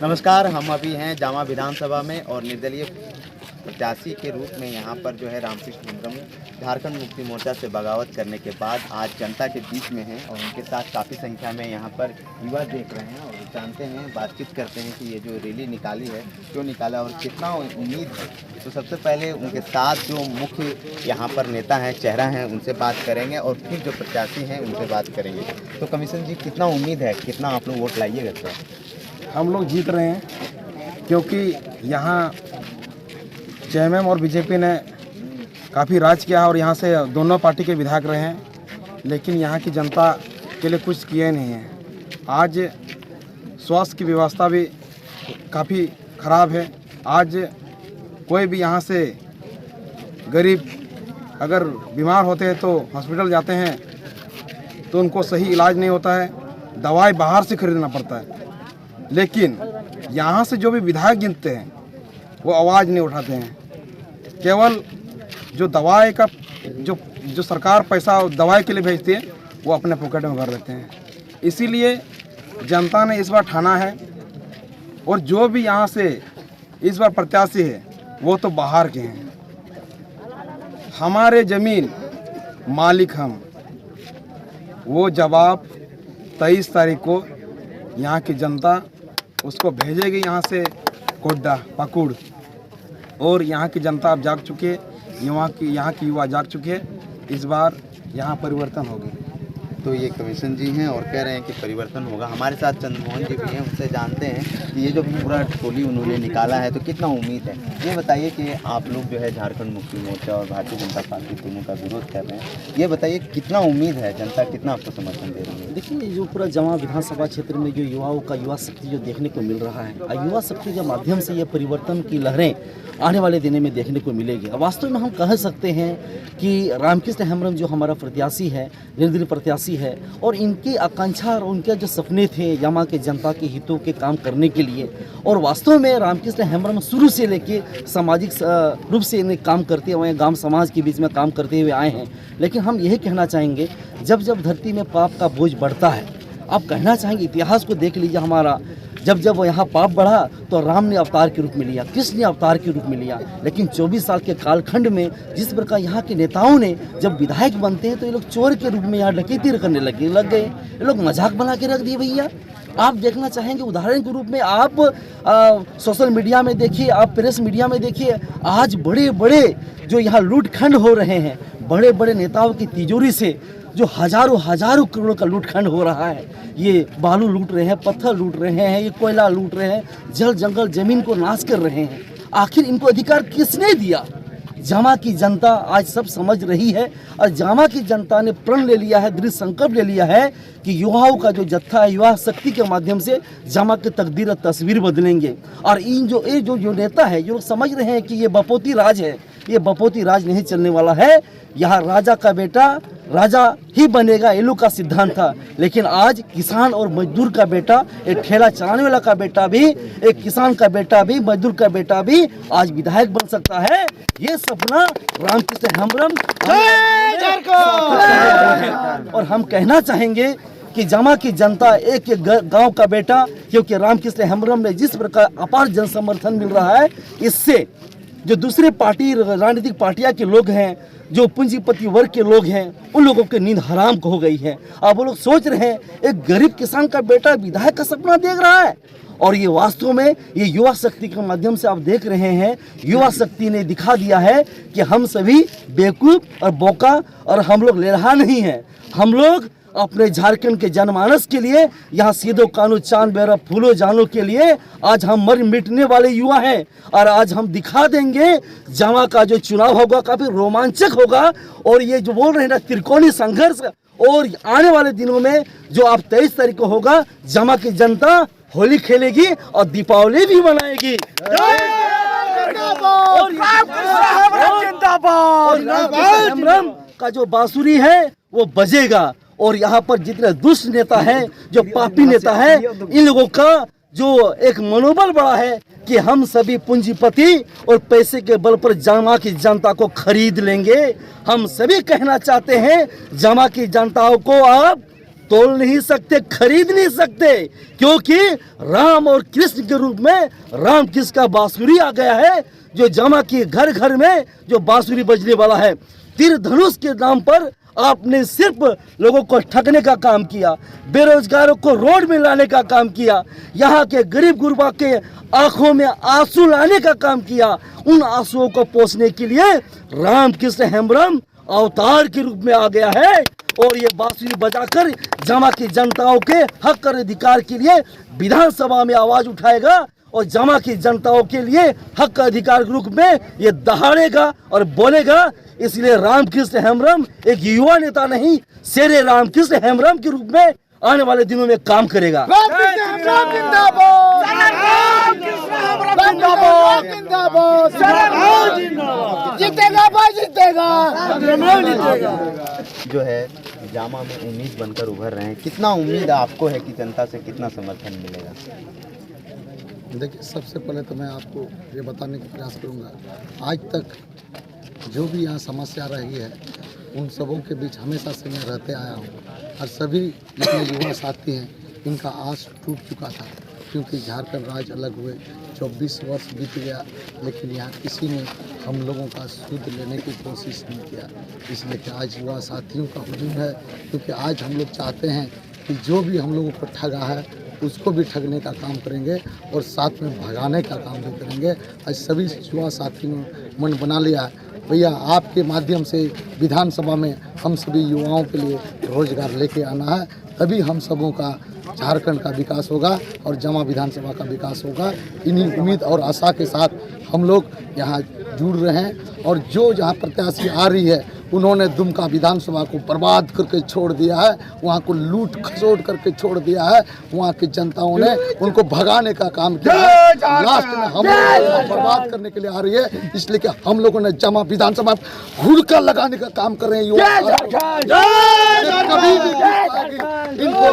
नमस्कार, हम अभी हैं जामा विधानसभा में और निर्दलीय प्रत्याशी के रूप में यहाँ पर जो है रामकृष्ण हेम्ब्रम झारखंड मुक्ति मोर्चा से बगावत करने के बाद आज जनता के बीच में हैं और उनके साथ काफ़ी संख्या में यहाँ पर युवा देख रहे हैं और जानते हैं, बातचीत करते हैं कि ये जो रैली निकाली है क्यों निकाला और कितना उम्मीद है। तो सबसे पहले उनके साथ जो मुख्य यहाँ पर नेता हैं, चेहरा हैं, उनसे बात करेंगे और फिर जो प्रत्याशी हैं उनसे बात करेंगे। तो कमिश्नर जी, कितना उम्मीद है, कितना आप लोग वोट लाइएगा? सर, हम लोग जीत रहे हैं क्योंकि यहाँ जेएमएम और बीजेपी ने काफ़ी राज किया है और यहाँ से दोनों पार्टी के विधायक रहे हैं, लेकिन यहाँ की जनता के लिए कुछ किए नहीं है। आज स्वास्थ्य की व्यवस्था भी काफ़ी ख़राब है। आज कोई भी यहाँ से गरीब अगर बीमार होते हैं तो हॉस्पिटल जाते हैं तो उनको सही इलाज नहीं होता है, दवाई बाहर से खरीदना पड़ता है। लेकिन यहाँ से जो भी विधायक गिनते हैं वो आवाज़ नहीं उठाते हैं। केवल जो दवाई का जो सरकार पैसा दवाई के लिए भेजती है वो अपने पॉकेट में भर लेते हैं। इसीलिए जनता ने इस बार ठाना है और जो भी यहाँ से इस बार प्रत्याशी है वो तो बाहर के हैं। हमारे ज़मीन मालिक हम, वो जवाब 23 तारीख को यहाँ की जनता उसको भेजेगी यहाँ से कोड्डा पकुड़। और यहाँ की जनता अब जाग चुकी है, यहाँ की युवा जाग चुके हैं। इस बार यहाँ परिवर्तन होगी। तो ये कमिश्नर जी हैं और कह रहे हैं कि परिवर्तन होगा। हमारे साथ चंद्रमोहन जी भी हैं, उनसे जानते हैं कि ये जो पूरा टोली उन्होंने निकाला है तो कितना उम्मीद है। ये बताइए कि आप लोग जो है झारखंड मुक्ति मोर्चा और भारतीय जनता पार्टी दोनों का विरोध कर रहे हैं, ये बताइए कितना उम्मीद है, जनता कितना आपको समर्थन दे रही है? देखिए, जो पूरा जामा विधानसभा क्षेत्र में जो युवाओं का युवा शक्ति जो देखने को मिल रहा है और युवा शक्ति के माध्यम से ये परिवर्तन की लहरें आने वाले दिनों में देखने को मिलेगी। वास्तव में हम कह सकते हैं कि रामकृष्ण हेम्ब्रम जो हमारा प्रत्याशी है, निर्दलीय प्रत्याशी है, और इनकी आकांक्षा और उनके जो सपने थे जामा के जनता के हितों के काम करने के लिए, और वास्तव में रामकृष्ण हेम्ब्रम शुरू से लेके सामाजिक रूप से इन्हें काम करते हुए गांव समाज के बीच में काम करते हुए आए हैं। लेकिन हम यही कहना चाहेंगे, जब जब धरती में पाप का बोझ बढ़ता है, आप कहना चाहेंगे इतिहास को देख लीजिए हमारा, जब जब यहाँ पाप बढ़ा तो राम ने अवतार के रूप में लिया, कृष्ण ने अवतार के रूप में लिया। लेकिन 24 साल के कालखंड में जिस प्रकार यहाँ के नेताओं ने जब विधायक बनते हैं तो ये लोग चोर के रूप में यहाँ डकैती करने लग गए। ये लोग मजाक बना के रख दिए। भैया, आप देखना चाहेंगे उदाहरण के रूप में, आप सोशल मीडिया में देखिए, आप प्रेस मीडिया में देखिए, आज बड़े बड़े जो यहाँ लूटखंड हो रहे हैं, बड़े बड़े नेताओं की तिजोरी से जो हजारों करोड़ों का लूटखंड हो रहा है। ये बालू लूट रहे हैं, पत्थर लूट रहे हैं, ये कोयला लूट रहे हैं, जल जंगल जमीन को नाश कर रहे हैं। आखिर इनको अधिकार किसने दिया? जामा की जनता आज सब समझ रही है और जामा की जनता ने प्रण ले लिया है, दृढ़ संकल्प ले लिया है कि युवाओं का जो जत्था है, युवा शक्ति के माध्यम से जामा की तकदीर और तस्वीर बदलेंगे। और इन जो नेता है, जो लोग समझ रहे हैं कि ये बपोती राज है, ये बपोती राज नहीं चलने वाला है। यहाँ राजा का बेटा राजा ही बनेगा, ये लोग का सिद्धांत था। लेकिन आज किसान और मजदूर का बेटा, एक ठेला चलाने वाला का बेटा भी, एक किसान का बेटा भी, मजदूर का बेटा भी आज विधायक बन सकता है। ये सपना रामकृष्ण हेम्ब्रम और हम कहना चाहेंगे कि जामा की जनता एक गांव का बेटा, क्योंकि रामकृष्ण हेम्ब्रम ने जिस प्रकार अपार जन समर्थन मिल रहा है, इससे जो दूसरे पार्टी राजनीतिक पार्टियां के लोग हैं, जो पूंजीपति वर्ग के लोग हैं, उन लोगों की नींद हराम हो गई है। अब वो लोग सोच रहे हैं एक गरीब किसान का बेटा विधायक का सपना देख रहा है। और ये वास्तव में ये युवा शक्ति के माध्यम से आप देख रहे हैं, युवा शक्ति ने दिखा दिया है कि हम सभी बेवकूफ़ और बोका और हम लोग लेरहा नहीं हैं। हम लोग अपने झारखंड के जनमानस के लिए, यहाँ सीधो कानू चांद बेरा फूलो जानो के लिए आज हम मर मिटने वाले युवा हैं। और आज हम दिखा देंगे, जामा का जो चुनाव होगा काफी रोमांचक होगा। और ये जो बोल रहे हैं ना त्रिकोणीय संघर्ष, और आने वाले दिनों में जो आप 23 तारीख को होगा, जामा की जनता होली खेलेगी और दीपावली भी मनाएगी। हेम्ब्रम का जो बांसुरी है वो बजेगा। और यहाँ पर जितने दुष्ट नेता हैं, जो पापी नेता हैं, इन लोगों का जो एक मनोबल बड़ा है कि हम सभी पूंजीपति और पैसे के बल पर जामा की जनता को खरीद लेंगे। हम सभी कहना चाहते हैं, जामा की जनताओं को आप तोल नहीं सकते, खरीद नहीं सकते, क्योंकि राम और कृष्ण के रूप में राम कृष्ण का बांसुरी आ गया है, जो जमा की घर घर में जो बांसुरी बजने वाला है। तीर धनुष के नाम पर आपने सिर्फ लोगों को ठगने का काम किया, बेरोजगारों को रोड में लाने का काम किया, यहाँ के गरीब गुरबा के आंखों में आंसू लाने का काम किया। उन आंसुओं को पोंछने के लिए रामकृष्ण हेम्ब्रम अवतार के रूप में आ गया है और ये बांसुरी बजाकर जमा की जनताओं के हक और अधिकार के लिए विधानसभा में आवाज उठाएगा और जमा की जनताओं के लिए हक अधिकार के रूप में ये दहाड़ेगा और बोलेगा। इसलिए रामकृष्ण हेम्ब्रम एक युवा नेता नहीं, शेरे रामकृष्ण हेम्ब्रम के रूप में आने वाले दिनों में काम करेगा। जो है जामा में उम्मीद बनकर उभर रहे हैं, कितना उम्मीद आपको है कि जनता से कितना समर्थन मिलेगा? देखिए, सबसे पहले तो मैं आपको ये बताने का प्रयास करूंगा, आज तक जो भी यहाँ समस्या रही है उन सबों के बीच हमेशा से मैं रहते आया हूँ और सभी जितने युवा साथी हैं इनका आस टूट चुका था, क्योंकि झारखंड राज्य अलग हुए 24 वर्ष बीत गया, लेकिन यहाँ किसी ने हम लोगों का सुध लेने की कोशिश नहीं किया। इसलिए कि आज युवा साथियों का हुजूम है, क्योंकि आज हम लोग चाहते हैं कि जो भी हम लोगों को ठगा है उसको भी ठगने का काम करेंगे और साथ में भगाने का काम भी करेंगे। आज सभी युवा साथियों ने मन बना लिया है, भैया आपके माध्यम से विधानसभा में हम सभी युवाओं के लिए रोजगार लेके आना है, तभी हम सबों का झारखंड का विकास होगा और जमा विधानसभा का विकास होगा। इन्हीं उम्मीद और आशा के साथ हम लोग यहाँ जुड़ रहे हैं और जो जहाँ प्रत्याशी आ रही है उन्होंने दुमका विधानसभा को बर्बाद करके छोड़ दिया है, वहाँ को लूट खसोट करके छोड़ दिया है, वहाँ की जनताओं ने उनको भगाने का काम किया है। लास्ट में हम लोग बर्बाद करने के लिए आ रही है, इसलिए कि हम लोगों ने जमा विधानसभा हुड़का लगाने का काम कर रहे हैं। कभी भी इनको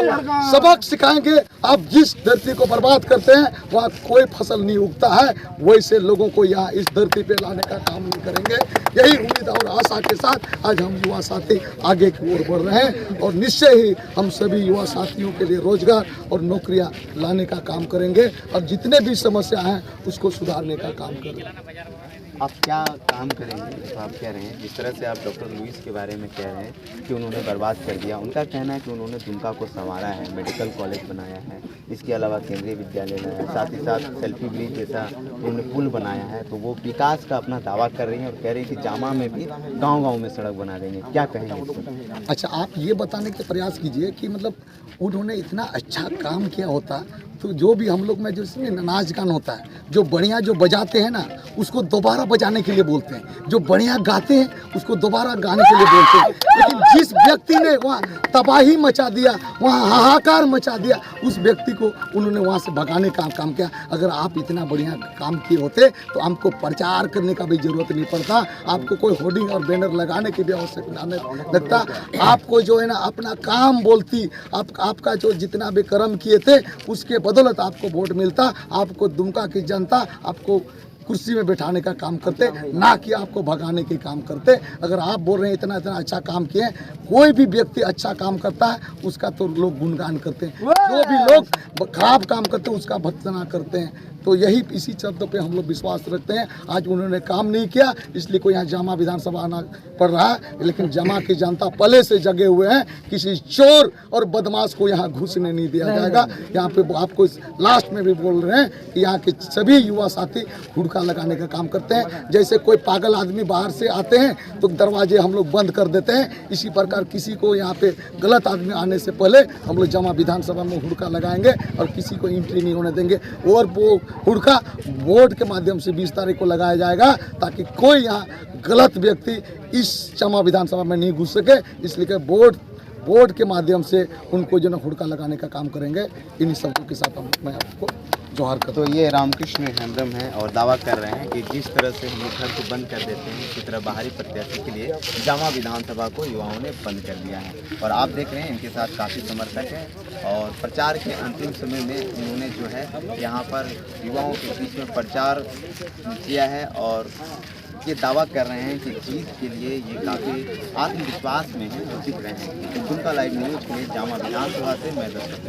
सबक सिखाएंगे। आप जिस धरती को बर्बाद करते हैं वहाँ कोई फसल नहीं उगता है, वैसे लोगों को यहाँ इस धरती पे लाने का काम नहीं करेंगे। यही उम्मीद और आशा के साथ आज हम युवा साथी आगे की ओर बढ़ रहे हैं और निश्चय ही हम सभी युवा साथियों के लिए रोजगार और नौकरियां लाने का काम करेंगे और जितने भी समस्या हैं उसको सुधारने का काम करेंगे। आप क्या काम करेंगे? तो आप कह रहे हैं, जिस तरह से आप डॉक्टर लुइस के बारे में कह रहे हैं कि उन्होंने बर्बाद कर दिया, उनका कहना है कि उन्होंने दुमका को संवारा है, मेडिकल कॉलेज बनाया है, इसके अलावा केंद्रीय विद्यालय बनाया है, साथ ही साथ सेल्फी ब्रिज जैसा उन्होंने पुल बनाया है, तो वो विकास का अपना दावा कर रही हैं और कह रही हैं कि जामा में भी गाँव में सड़क बना देंगे। क्या कहेंगे इसको? अच्छा, आप ये बताने के प्रयास कीजिए कि मतलब उन्होंने इतना अच्छा काम किया होता तो जो भी हम लोग में जो इसमें नाच गान होता है, जो बढ़िया जो बजाते हैं ना उसको दोबारा बजाने के लिए बोलते हैं, जो बढ़िया गाते हैं उसको दोबारा गाने के लिए बोलते हैं। लेकिन जिस व्यक्ति ने वहाँ तबाही मचा दिया, वहाँ हाहाकार मचा दिया, उस व्यक्ति को उन्होंने वहाँ से भगाने का काम किया। अगर आप इतना बढ़िया काम किए होते तो हमको प्रचार करने का भी जरूरत नहीं पड़ता, आपको कोई होर्डिंग और बैनर लगाने की भी आवश्यकता नहीं लगता। आपको जो है ना अपना काम बोलती, आपका जो जितना भी कर्म किए थे उसके बदौलत आपको वोट मिलता, आपको दुमका की जनता आपको कुर्सी में बैठाने का काम करते, ना कि आपको भगाने के काम करते। अगर आप बोल रहे हैं इतना इतना अच्छा काम किए, कोई भी व्यक्ति अच्छा काम करता है उसका तो लोग गुणगान करते हैं, जो भी लोग खराब काम करते हैं उसका भत्सना करते हैं। तो यही इसी शब्द पे हम लोग विश्वास रखते हैं। आज उन्होंने काम नहीं किया इसलिए कोई यहाँ जामा विधानसभा आना पड़ रहा है, लेकिन जामा की जनता पहले से जगे हुए हैं, किसी चोर और बदमाश को यहाँ घुसने नहीं दिया जाएगा। यहाँ पे आपको लास्ट में भी बोल रहे हैं कि यहाँ के सभी युवा साथी हुड़का लगाने का काम करते हैं। जैसे कोई पागल आदमी बाहर से आते हैं तो दरवाजे हम लोग बंद कर देते हैं, इसी प्रकार किसी को यहाँ पे गलत आदमी आने से पहले हम लोग जामा विधानसभा में हुड़का लगाएंगे और किसी को एंट्री नहीं होने देंगे। और वो हुड़का वोट के माध्यम से 20 तारीख को लगाया जाएगा ताकि कोई यहाँ गलत व्यक्ति इस जामा विधानसभा में नहीं घुस सके। इसलिए कि वोट के माध्यम से उनको जो है हुड़का लगाने का काम करेंगे। इन्हीं शब्दों के साथ मैं आपको जोहार करता तो ये रामकृष्ण हेम्ब्रम हैं और दावा कर रहे हैं कि जिस तरह से हम लोग घर को बंद कर देते हैं उसी तरह बाहरी प्रत्याशी के लिए जामा विधानसभा को युवाओं ने बंद कर दिया है। और आप देख रहे हैं इनके साथ काफ़ी समर्थक हैं और प्रचार के अंतिम समय में उन्होंने जो है यहाँ पर युवाओं के बीच में प्रचार किया है और ये दावा कर रहे हैं कि जीत के लिए ये काफ़ी आत्मविश्वास में हैं और दिख रहे हैं। तो उनका लाइव न्यूज़ के लिए जामा विधानसभा से मैं दर्शक